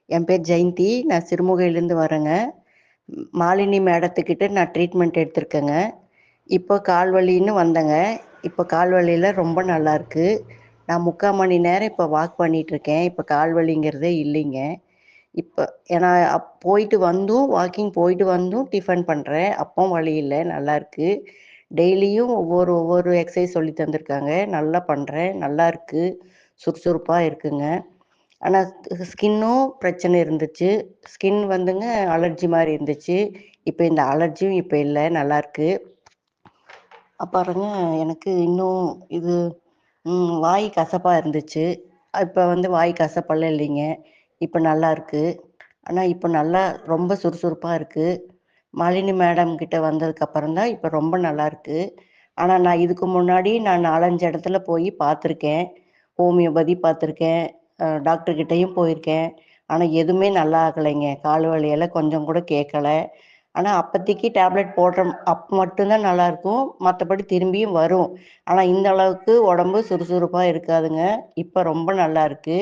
என் பேர் ஜெயந்தி. நான் சிறுமுகையிலேருந்து வரேங்க. மாலினி மேடத்துக்கிட்ட நான் ட்ரீட்மெண்ட் எடுத்திருக்கேங்க. இப்போ கால் வலின்னு வந்தேங்க. இப்போ கால் வலியெல்லாம் ரொம்ப நல்லாயிருக்கு. நான் 3/4 மணி நேரம் இப்போ வாக் பண்ணிகிட்ருக்கேன். இப்போ கால் வலிங்கிறதே இல்லைங்க. இப்போ ஏன்னா போயிட்டு வந்தும் வாக்கிங் போயிட்டு வந்தும் டிஃபன் பண்ணுறேன். அப்பவும் வலி இல்ல. நல்லாயிருக்கு. டெய்லியும் ஒவ்வொரு ஒவ்வொரு எக்சர்சைஸ் சொல்லி தந்திருக்காங்க. நல்லா பண்ணுறேன். நல்லாயிருக்கு. சுறுசுறுப்பா இருக்குங்க. ஆனா ஸ்கின்னும் பிரச்சனை இருந்துச்சு. ஸ்கின் வந்துங்க அலர்ஜி மாரி இருந்துச்சு. இப்ப இந்த அலர்ஜியும் இப்ப இல்ல. நல்லாருக்கு. அப்புறங்க எனக்கு இன்னும் இது வாய் கசப்பா இருந்துச்சு. இப்ப வந்து வாய் கசப்பெல்லாம் இல்லைங்க. இப்ப நல்லாருக்கு. ஆனா இப்ப நல்லா ரொம்ப சுறுசுறுப்பா இருக்கு. மாலினி மேடம் கிட்ட வந்ததுக்கு அப்புறம் தான் இப்ப ரொம்ப நல்லாருக்கு. ஆனா நான் இதுக்கு முன்னாடி நான் 4, 5 இடத்துல போய் பார்த்துருக்கேன். ஹோமியோபதி பார்த்துருக்கேன். டாக்டர் கிட்டயும் போயிருக்கேன். ஆனா எதுவுமே நல்லா ஆகலைங்க. கால் வலியெல்லாம் கொஞ்சம் கூட கேட்கல. ஆனா அப்பதைக்கு டேப்லெட் போடுற அப்ப மட்டும் தான் நல்லாயிருக்கும். மத்தபடி திரும்பியும் வரும். ஆனா இந்த அளவுக்கு உடம்பு சுறுசுறுப்பா இருக்காதுங்க. இப்ப ரொம்ப நல்லா இருக்கு.